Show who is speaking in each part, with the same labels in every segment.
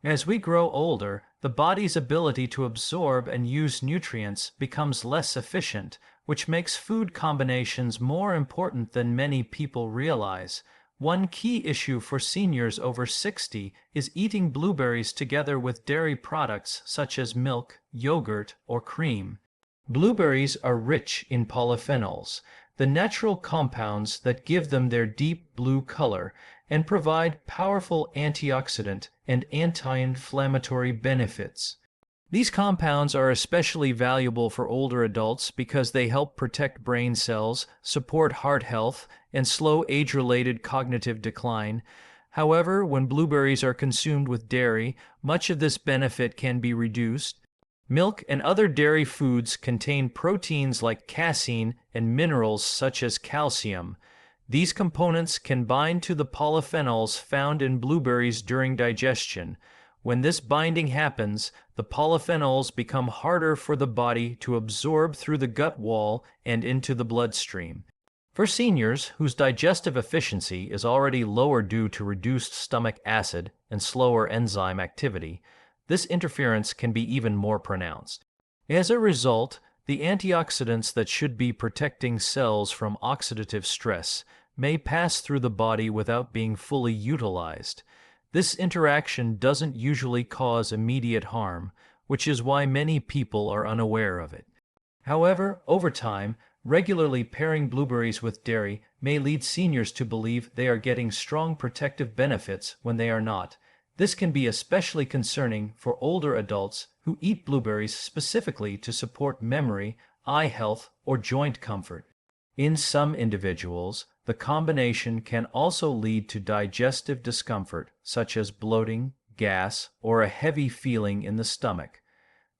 Speaker 1: As we grow older, the body's ability to absorb and use nutrients becomes less efficient, which makes food combinations more important than many people realize. One key issue for seniors over 60 is eating blueberries together with dairy products such as milk, yogurt, or cream. Blueberries are rich in polyphenols, the natural compounds that give them their deep blue color and provide powerful antioxidant and anti-inflammatory benefits. These compounds are especially valuable for older adults because they help protect brain cells, support heart health, and slow age-related cognitive decline. However, when blueberries are consumed with dairy, much of this benefit can be reduced. Milk and other dairy foods contain proteins like casein and minerals such as calcium. These components can bind to the polyphenols found in blueberries during digestion. When this binding happens, the polyphenols become harder for the body to absorb through the gut wall and into the bloodstream. For seniors whose digestive efficiency is already lower due to reduced stomach acid and slower enzyme activity, this interference can be even more pronounced. As a result, the antioxidants that should be protecting cells from oxidative stress may pass through the body without being fully utilized. This interaction doesn't usually cause immediate harm, which is why many people are unaware of it. However, over time, regularly pairing blueberries with dairy may lead seniors to believe they are getting strong protective benefits when they are not. This can be especially concerning for older adults who eat blueberries specifically to support memory, eye health, or joint comfort. In some individuals, the combination can also lead to digestive discomfort, such as bloating, gas, or a heavy feeling in the stomach,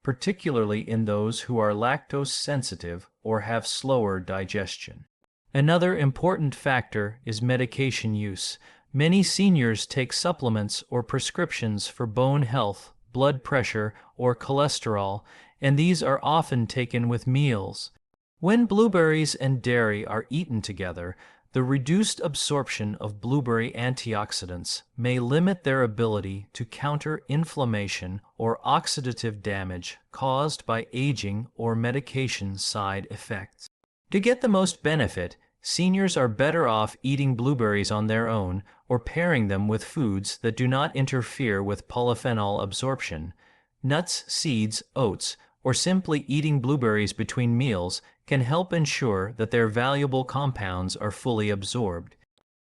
Speaker 1: particularly in those who are lactose sensitive or have slower digestion. Another important factor is medication use. Many seniors take supplements or prescriptions for bone health, blood pressure, or cholesterol, and these are often taken with meals. When blueberries and dairy are eaten together, the reduced absorption of blueberry antioxidants may limit their ability to counter inflammation or oxidative damage caused by aging or medication side effects. To get the most benefit, seniors are better off eating blueberries on their own or pairing them with foods that do not interfere with polyphenol absorption. Nuts, seeds, oats, or simply eating blueberries between meals can help ensure that their valuable compounds are fully absorbed.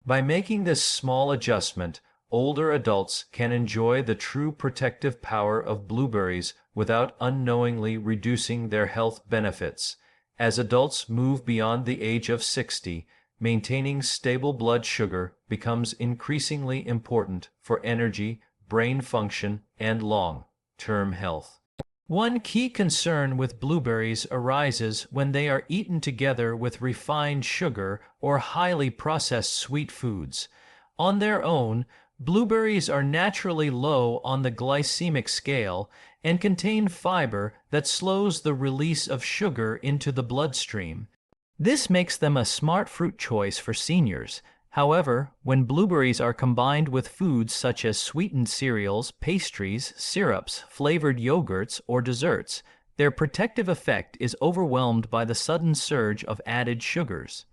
Speaker 1: By making this small adjustment, older adults can enjoy the true protective power of blueberries without unknowingly reducing their health benefits. As adults move beyond the age of 60, maintaining stable blood sugar becomes increasingly important for energy, brain function, and long-term health. One key concern with blueberries arises when they are eaten together with refined sugar or highly processed sweet foods. On their own, blueberries are naturally low on the glycemic scale and contain fiber that slows the release of sugar into the bloodstream. This makes them a smart fruit choice for seniors. However, when blueberries are combined with foods such as sweetened cereals, pastries, syrups, flavored yogurts, or desserts, their protective effect is overwhelmed by the sudden surge of added sugars.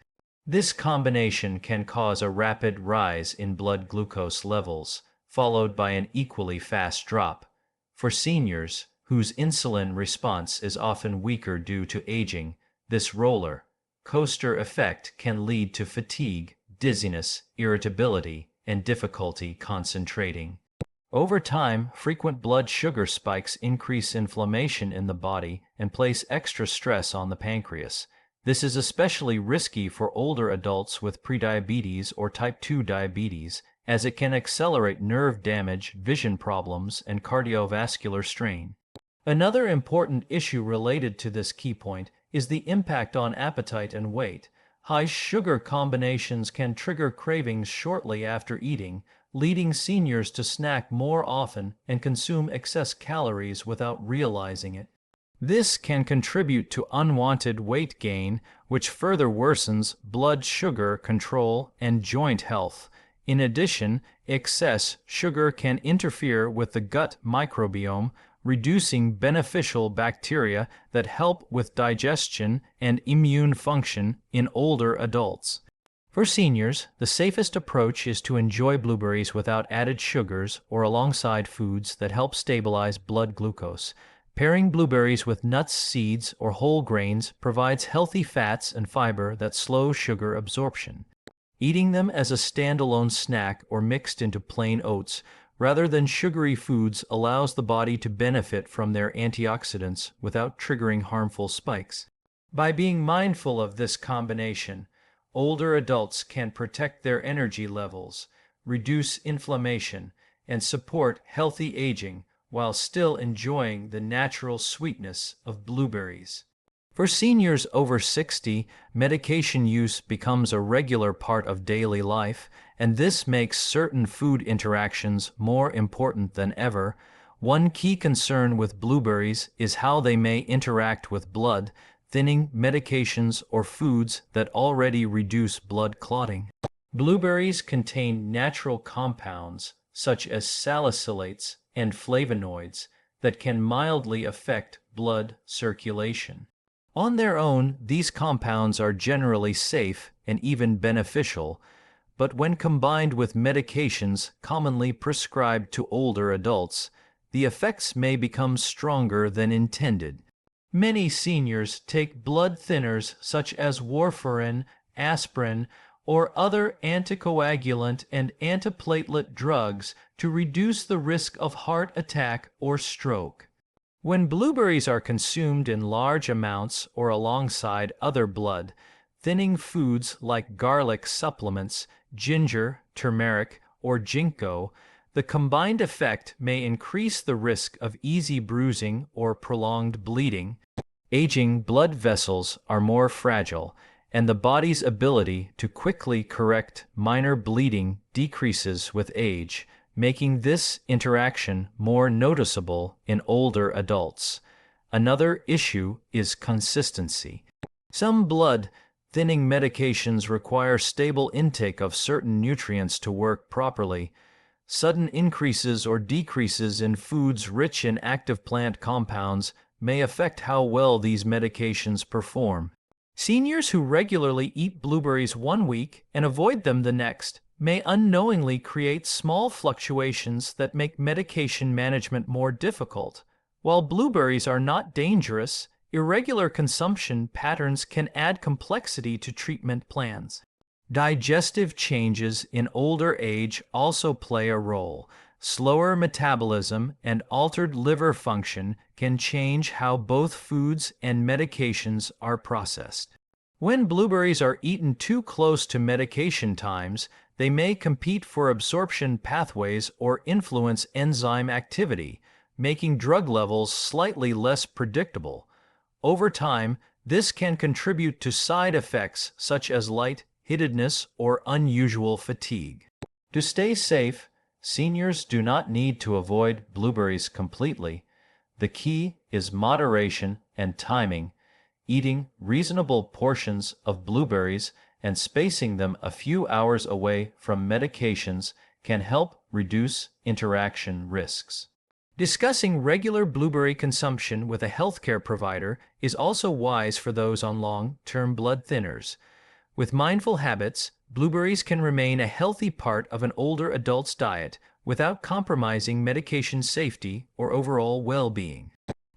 Speaker 1: This combination can cause a rapid rise in blood glucose levels, followed by an equally fast drop. For seniors, whose insulin response is often weaker due to aging, this roller coaster effect can lead to fatigue, dizziness, irritability, and difficulty concentrating. Over time, frequent blood sugar spikes increase inflammation in the body and place extra stress on the pancreas. This is especially risky for older adults with prediabetes or type 2 diabetes, as it can accelerate nerve damage, vision problems, and cardiovascular strain. Another important issue related to this key point is the impact on appetite and weight. High sugar combinations can trigger cravings shortly after eating, leading seniors to snack more often and consume excess calories without realizing it. This can contribute to unwanted weight gain, which further worsens blood sugar control and joint health. In addition, excess sugar can interfere with the gut microbiome, reducing beneficial bacteria that help with digestion and immune function in older adults. For seniors, the safest approach is to enjoy blueberries without added sugars or alongside foods that help stabilize blood glucose. Pairing blueberries with nuts, seeds, or whole grains provides healthy fats and fiber that slow sugar absorption. Eating them as a standalone snack or mixed into plain oats rather than sugary foods allows the body to benefit from their antioxidants without triggering harmful spikes. By being mindful of this combination, older adults can protect their energy levels, reduce inflammation, and support healthy aging while still enjoying the natural sweetness of blueberries. For seniors over 60, medication use becomes a regular part of daily life, and this makes certain food interactions more important than ever. One key concern with blueberries is how they may interact with blood, thinning medications or foods that already reduce blood clotting. Blueberries contain natural compounds such as salicylates and flavonoids that can mildly affect blood circulation. On their own, these compounds are generally safe and even beneficial, but when combined with medications commonly prescribed to older adults, the effects may become stronger than intended. Many seniors take blood thinners such as warfarin, aspirin, or other anticoagulant and antiplatelet drugs to reduce the risk of heart attack or stroke. When blueberries are consumed in large amounts or alongside other blood thinning foods like garlic supplements, ginger, turmeric, or ginkgo, the combined effect may increase the risk of easy bruising or prolonged bleeding. Aging blood vessels are more fragile, and the body's ability to quickly correct minor bleeding decreases with age, making this interaction more noticeable in older adults. Another issue is consistency. Some blood thinning medications require stable intake of certain nutrients to work properly. Sudden increases or decreases in foods rich in active plant compounds may affect how well these medications perform. Seniors who regularly eat blueberries one week and avoid them the next may unknowingly create small fluctuations that make medication management more difficult. While blueberries are not dangerous, irregular consumption patterns can add complexity to treatment plans. Digestive changes in older age also play a role. Slower metabolism and altered liver function can change how both foods and medications are processed. When blueberries are eaten too close to medication times, they may compete for absorption pathways or influence enzyme activity, making drug levels slightly less predictable. Over time, this can contribute to side effects such as light-headedness or unusual fatigue. To stay safe, seniors do not need to avoid blueberries completely. The key is moderation and timing. Eating reasonable portions of blueberries and spacing them a few hours away from medications can help reduce interaction risks. Discussing regular blueberry consumption with a healthcare provider is also wise for those on long-term blood thinners. With mindful habits, blueberries can remain a healthy part of an older adult's diet without compromising medication safety or overall well-being.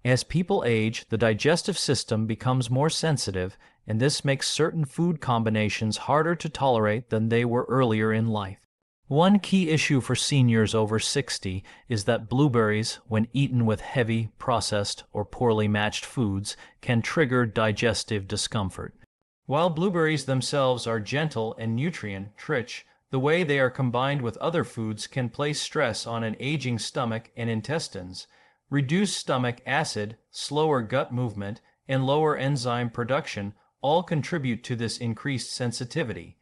Speaker 1: As people age, the digestive system becomes more sensitive, and this makes certain food combinations harder to tolerate than they were earlier in life. One key issue for seniors over 60 is that blueberries, when eaten with heavy, processed, or poorly matched foods, can trigger digestive discomfort. While blueberries themselves are gentle and nutrient-rich, the way they are combined with other foods can place stress on an aging stomach and intestines. Reduced stomach acid, slower gut movement, and lower enzyme production all contribute to this increased sensitivity.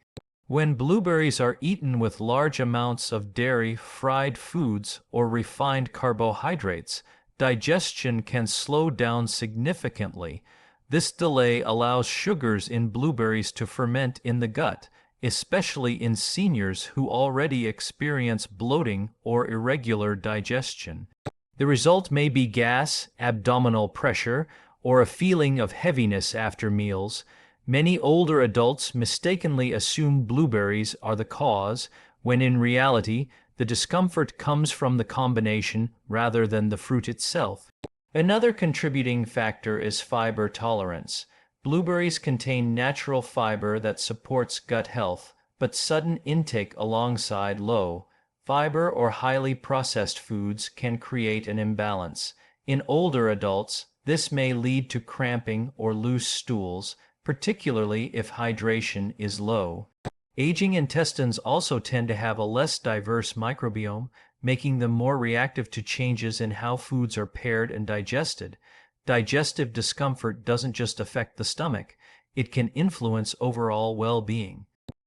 Speaker 1: When blueberries are eaten with large amounts of dairy, fried foods, or refined carbohydrates, digestion can slow down significantly. This delay allows sugars in blueberries to ferment in the gut, especially in seniors who already experience bloating or irregular digestion. The result may be gas, abdominal pressure, or a feeling of heaviness after meals. Many older adults mistakenly assume blueberries are the cause, when in reality, the discomfort comes from the combination rather than the fruit itself. Another contributing factor is fiber tolerance. Blueberries contain natural fiber that supports gut health, but sudden intake alongside low fiber or highly processed foods can create an imbalance. In older adults, this may lead to cramping or loose stools, particularly if hydration is low. Aging intestines also tend to have a less diverse microbiome, making them more reactive to changes in how foods are paired and digested. Digestive discomfort doesn't just affect the stomach, it can influence overall well-being.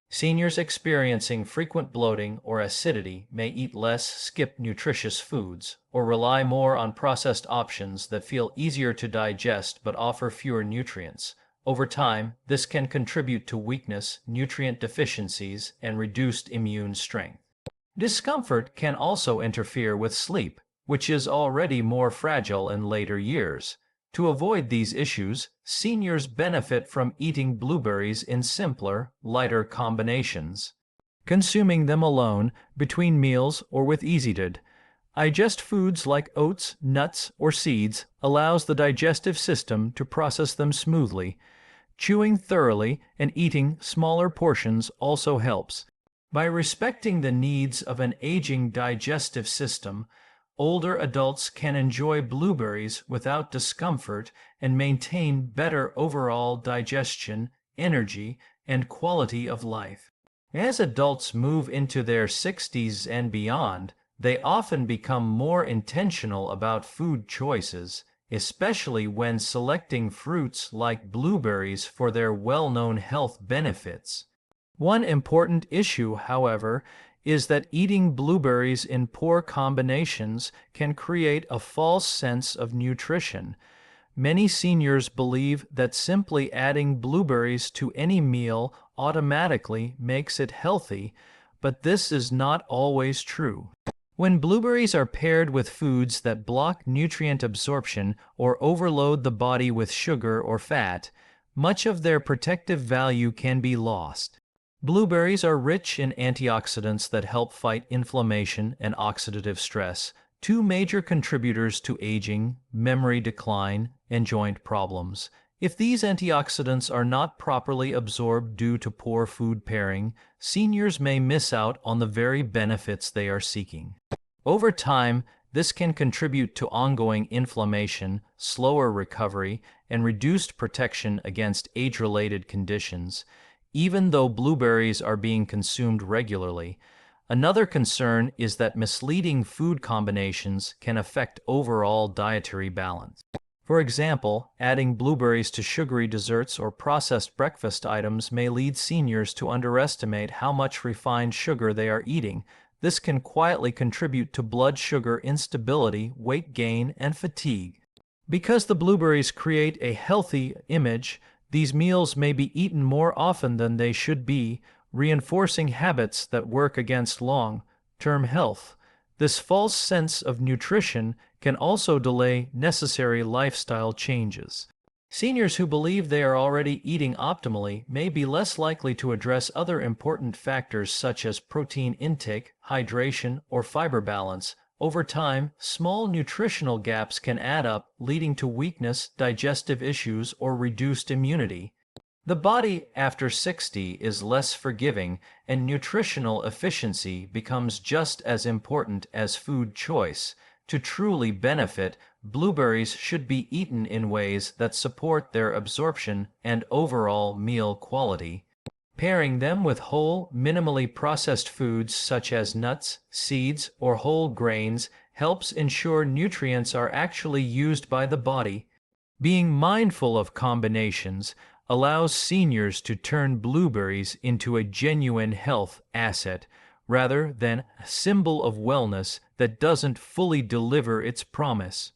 Speaker 1: Seniors experiencing frequent bloating or acidity may eat less, skip nutritious foods, or rely more on processed options that feel easier to digest but offer fewer nutrients. Over time, this can contribute to weakness, nutrient deficiencies, and reduced immune strength. Discomfort can also interfere with sleep, which is already more fragile in later years. To avoid these issues, seniors benefit from eating blueberries in simpler, lighter combinations. Consuming them alone, between meals, or with easy-to-digest foods like oats, nuts, or seeds allows the digestive system to process them smoothly. Chewing thoroughly and eating smaller portions also helps. By respecting the needs of an aging digestive system, older adults can enjoy blueberries without discomfort and maintain better overall digestion, energy, and quality of life. As adults move into their 60s and beyond, they often become more intentional about food choices, especially when selecting fruits like blueberries for their well-known health benefits. One important issue, however, is that eating blueberries in poor combinations can create a false sense of nutrition. Many seniors believe that simply adding blueberries to any meal automatically makes it healthy, but this is not always true. When blueberries are paired with foods that block nutrient absorption or overload the body with sugar or fat, much of their protective value can be lost. Blueberries are rich in antioxidants that help fight inflammation and oxidative stress, two major contributors to aging, memory decline, and joint problems. If these antioxidants are not properly absorbed due to poor food pairing, seniors may miss out on the very benefits they are seeking. Over time, this can contribute to ongoing inflammation, slower recovery, and reduced protection against age-related conditions, even though blueberries are being consumed regularly. Another concern is that misleading food combinations can affect overall dietary balance. For example, adding blueberries to sugary desserts or processed breakfast items may lead seniors to underestimate how much refined sugar they are eating. This can quietly contribute to blood sugar instability, weight gain, and fatigue. Because the blueberries create a healthy image, these meals may be eaten more often than they should be, reinforcing habits that work against long-term health. This false sense of nutrition can also delay necessary lifestyle changes. Seniors who believe they are already eating optimally may be less likely to address other important factors such as protein intake, hydration, or fiber balance. Over time, small nutritional gaps can add up, leading to weakness, digestive issues, or reduced immunity. The body after 60 is less forgiving, and nutritional efficiency becomes just as important as food choice. To truly benefit, blueberries should be eaten in ways that support their absorption and overall meal quality. Pairing them with whole, minimally processed foods such as nuts, seeds, or whole grains helps ensure nutrients are actually used by the body. Being mindful of combinations allows seniors to turn blueberries into a genuine health asset rather than a symbol of wellness that doesn't fully deliver its promise.